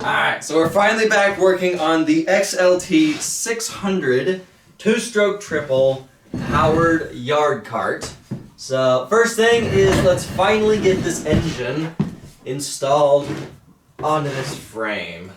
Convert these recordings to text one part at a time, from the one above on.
Alright, so we're finally back working on the XLT 600 two-stroke triple powered yard cart. So first thing is let's finally get this engine installed onto this frame.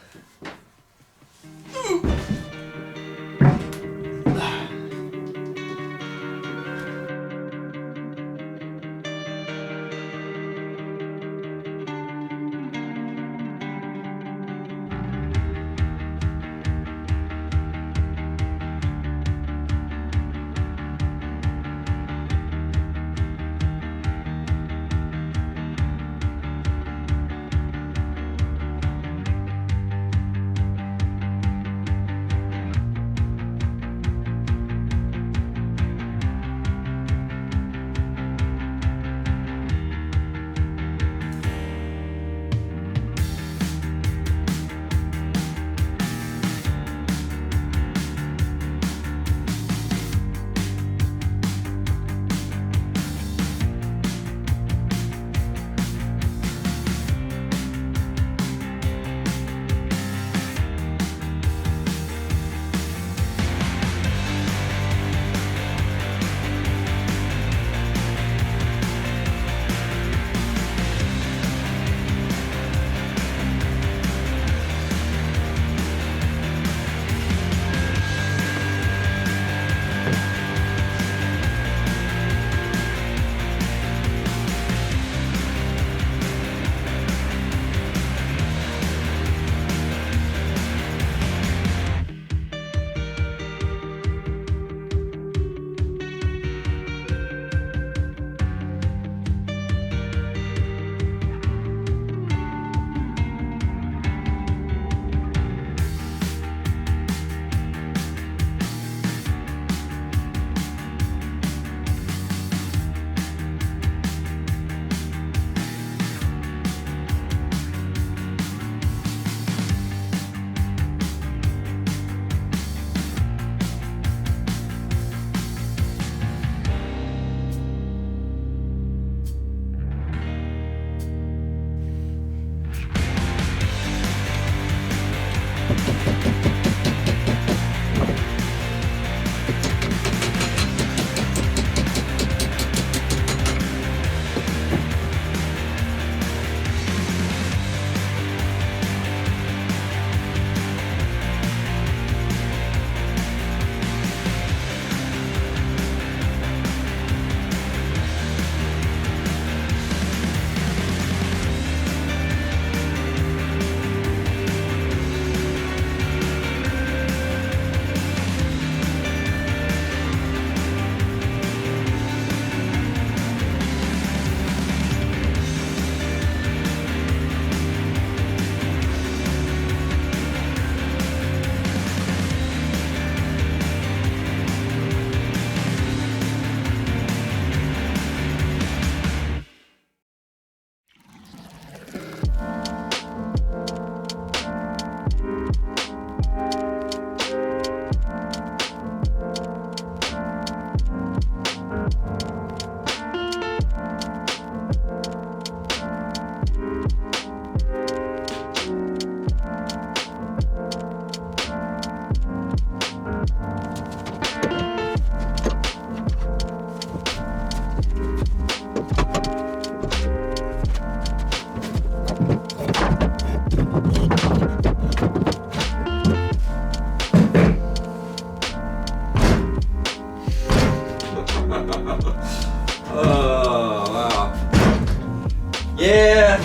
Yeah.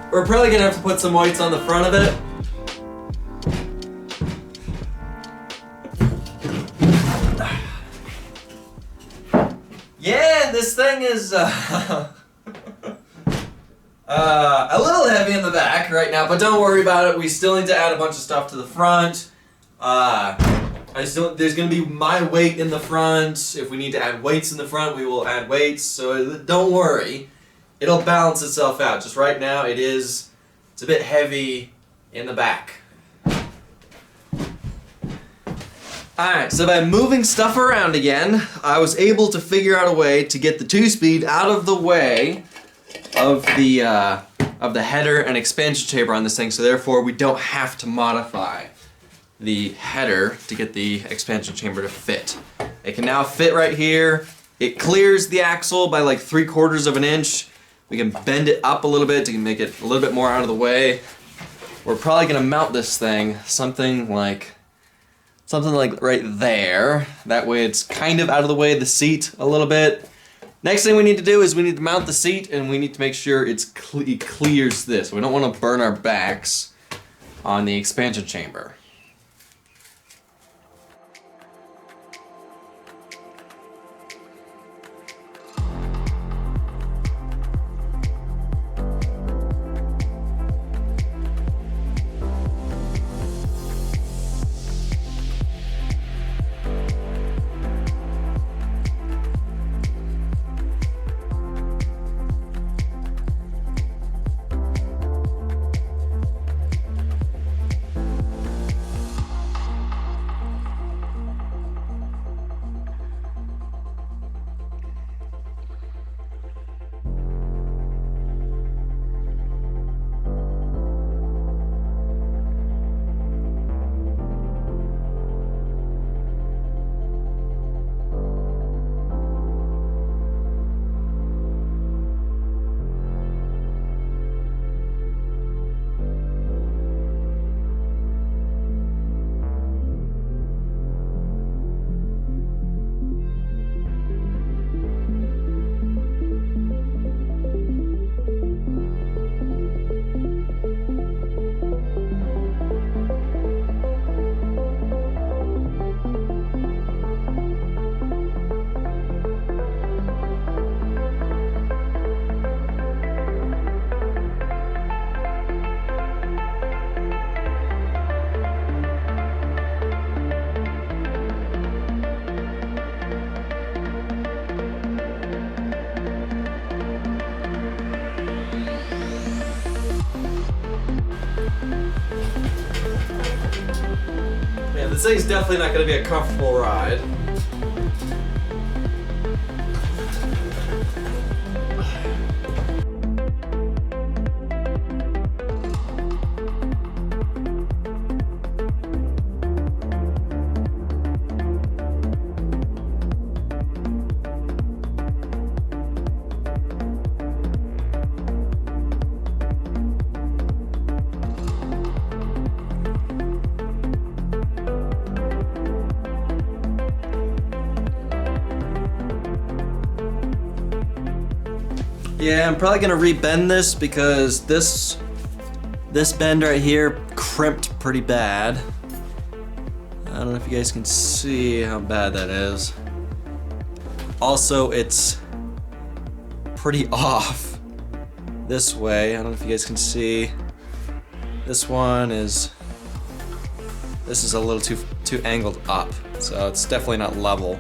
We're probably gonna have to put some weights on the front of it. Yeah, this thing is a little heavy in the back right now, but don't worry about it. We still need to add a bunch of stuff to the front. There's going to be my weight in the front. If we need to add weights in the front, we will add weights. So don't worry. It'll balance itself out. Just right now, it's a bit heavy in the back. Alright, so by moving stuff around again, I was able to figure out a way to get the 2-speed out of the way of the of the header and expansion chamber on this thing, so therefore we don't have to modify the header to get the expansion chamber to fit. It can now fit right here. It clears the axle by like 3/4 of an inch. We can bend it up a little bit to make it a little bit more out of the way. We're probably gonna mount this thing something like right there. That way it's kind of out of the way of the seat a little bit. Next thing we need to do is we need to mount the seat, and we need to make sure it clears this. We don't want to burn our backs on the expansion chamber. Yeah, this thing's definitely not going to be a comfortable ride. Yeah, I'm probably gonna re-bend this because this bend right here crimped pretty bad. I don't know if you guys can see how bad that is. Also, it's pretty off this way. I don't know if you guys can see. This is a little too angled up, so it's definitely not level.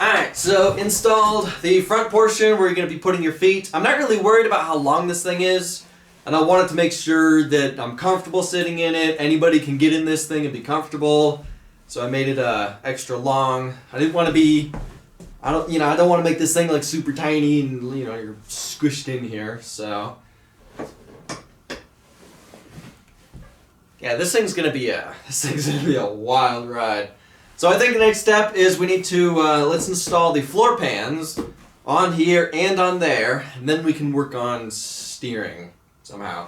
Alright, so installed the front portion where you're going to be putting your feet. I'm not really worried about how long this thing is, and I wanted to make sure that I'm comfortable sitting in it. Anybody can get in this thing and be comfortable, so I made it extra long. I didn't want to be, I don't want to make this thing like super tiny and you're squished in here. So yeah, this thing's gonna be a wild ride. So I think the next step is we need to, let's install the floor pans on here and on there, and then we can work on steering somehow.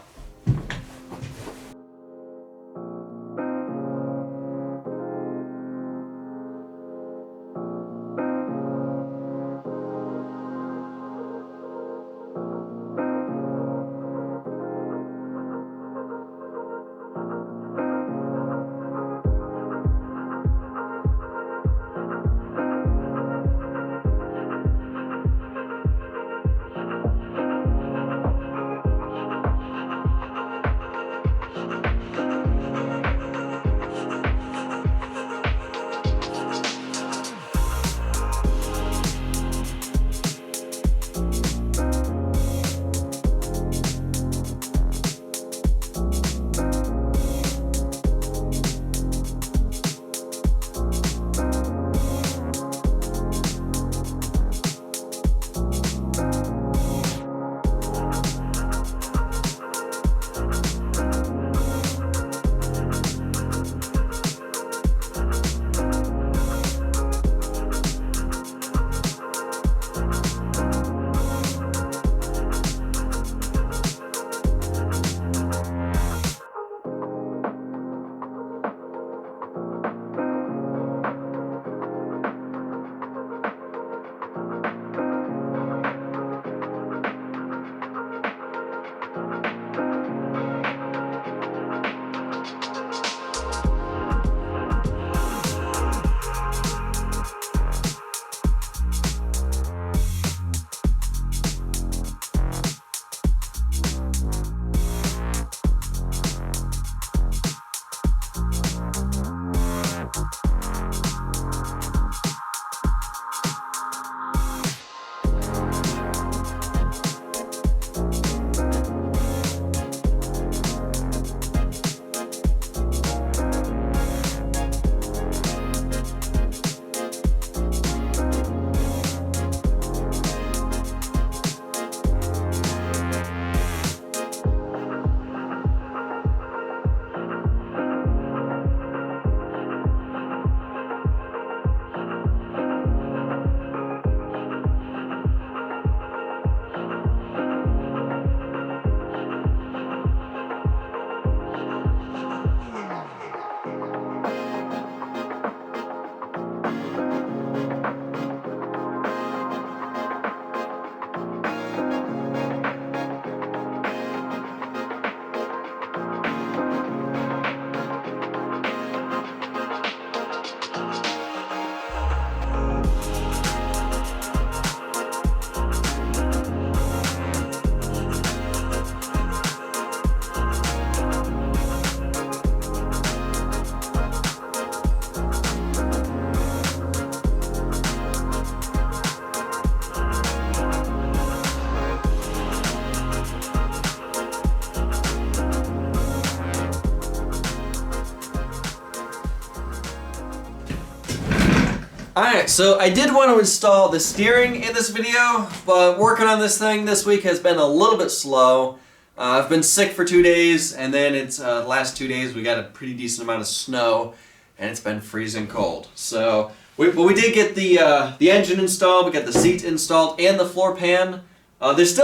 Alright, so I did want to install the steering in this video, but working on this thing this week has been a little bit slow. I've been sick for 2 days, and then it's the last 2 days we got a pretty decent amount of snow, and it's been freezing cold. So, we did get the engine installed, we got the seat installed, and the floor pan. There's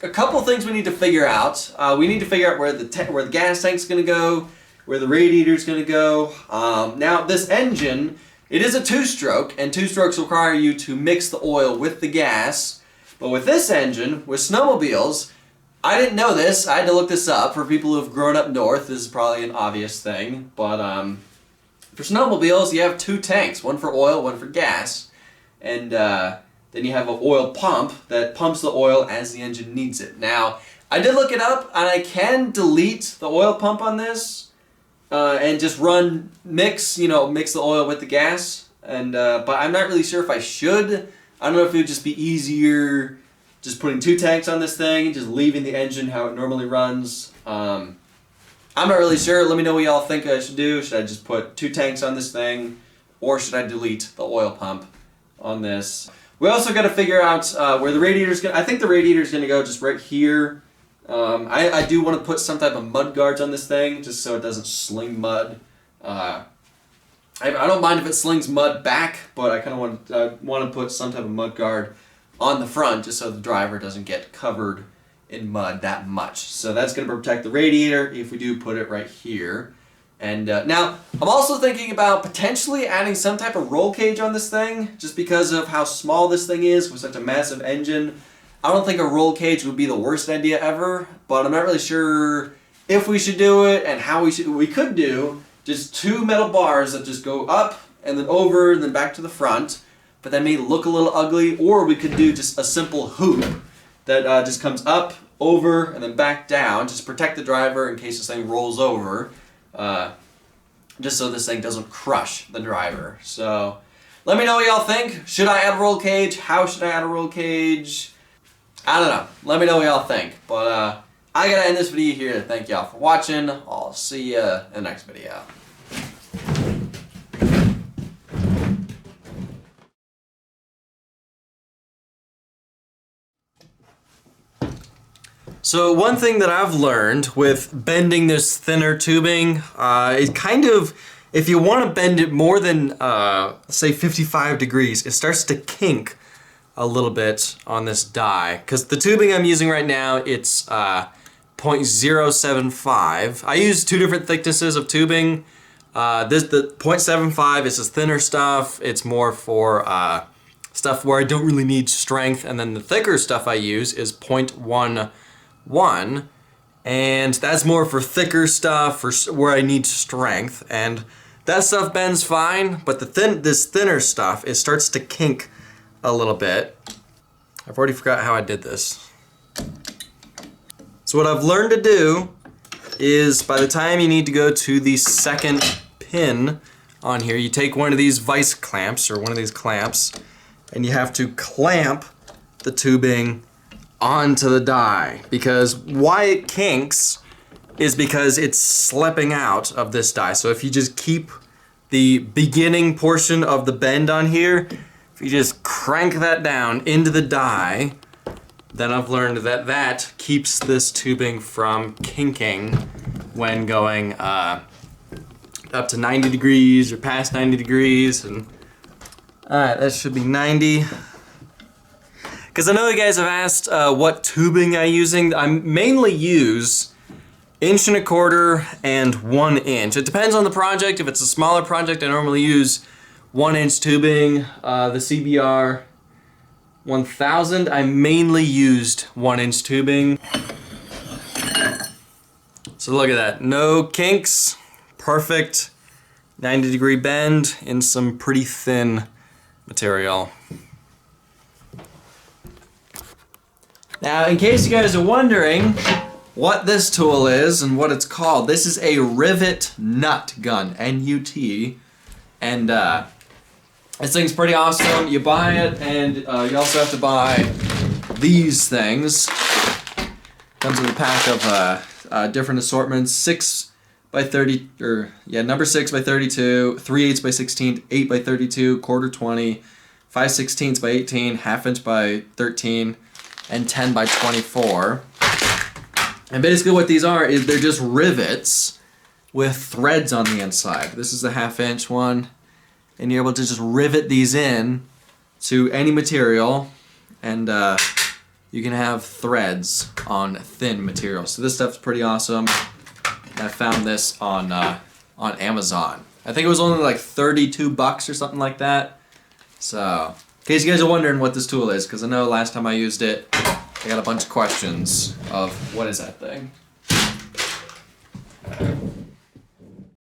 a couple things we need to figure out. We need to figure out where the gas tank's going to go, where the radiator's going to go. Now, this engine, it is a two-stroke, and two-strokes require you to mix the oil with the gas. But with this engine, with snowmobiles, I didn't know this. I had to look this up. For people who have grown up north, this is probably an obvious thing. But for snowmobiles, you have 2 tanks, one for oil, one for gas. And then you have an oil pump that pumps the oil as the engine needs it. Now, I did look it up, and I can delete the oil pump on this. And just mix the oil with the gas, and but I'm not really sure if I should. I don't know if it would just be easier just putting 2 tanks on this thing, just leaving the engine how it normally runs. I'm not really sure. Let me know what y'all think I should do. Should I just put 2 tanks on this thing, or should I delete the oil pump on this? We also got to figure out where the radiator's going. I think the radiator's going to go just right here. I do want to put some type of mud guards on this thing, just so it doesn't sling mud. I don't mind if it slings mud back, but I kind of want to put some type of mud guard on the front, just so the driver doesn't get covered in mud that much. So that's going to protect the radiator if we do put it right here. And now, I'm also thinking about potentially adding some type of roll cage on this thing, just because of how small this thing is with such a massive engine. I don't think a roll cage would be the worst idea ever, but I'm not really sure if we should do it and how we should. We could do just 2 metal bars that just go up and then over and then back to the front, but that may look a little ugly. Or we could do just a simple hoop that just comes up, over, and then back down, just protect the driver in case this thing rolls over, just so this thing doesn't crush the driver. So let me know what y'all think. Should I add a roll cage? How should I add a roll cage? I don't know. Let me know what y'all think. But I gotta end this video here. Thank y'all for watching. I'll see you in the next video. So one thing that I've learned with bending this thinner tubing, it kind of, if you want to bend it more than, say 55 degrees, it starts to kink a little bit on this die, because the tubing I'm using right now, it's 0.075. I use 2 different thicknesses of tubing. The 0.75 is just thinner stuff. It's more for stuff where I don't really need strength, and then the thicker stuff I use is 0.11, and that's more for thicker stuff, for where I need strength, and that stuff bends fine. But this thinner stuff, it starts to kink a little bit. I've already forgot how I did this. So what I've learned to do is, by the time you need to go to the second pin on here, you take one of these vice clamps, or one of these clamps, and you have to clamp the tubing onto the die. Because why it kinks is because it's slipping out of this die. So if you just keep the beginning portion of the bend on here, if you just crank that down into the die, then I've learned that that keeps this tubing from kinking when going up to 90 degrees or past 90 degrees. And alright, that should be 90. Because I know you guys have asked what tubing I'm using. I mainly use 1¼ inch and 1 inch. It depends on the project. If it's a smaller project, I normally use 1-inch tubing. The CBR 1000, I mainly used 1-inch tubing. So look at that, no kinks, perfect 90-degree bend in some pretty thin material. Now, in case you guys are wondering what this tool is and what it's called, this is a rivet nut gun, N-U-T, and this thing's pretty awesome. You buy it, and you also have to buy these things. Comes with a pack of different assortments, 6 by 30, or yeah, number 6 by 32, 3/8 by 16, 8 by 32, quarter 20, 5/16 by 18, half inch by 13, and 10 by 24. And basically what these are is they're just rivets with threads on the inside. This is the half-inch one, and you're able to just rivet these in to any material, and you can have threads on thin material. So this stuff's pretty awesome. I found this on Amazon. I think it was only like 32 bucks or something like that. So, in case you guys are wondering what this tool is, because I know last time I used it, I got a bunch of questions of what is that thing.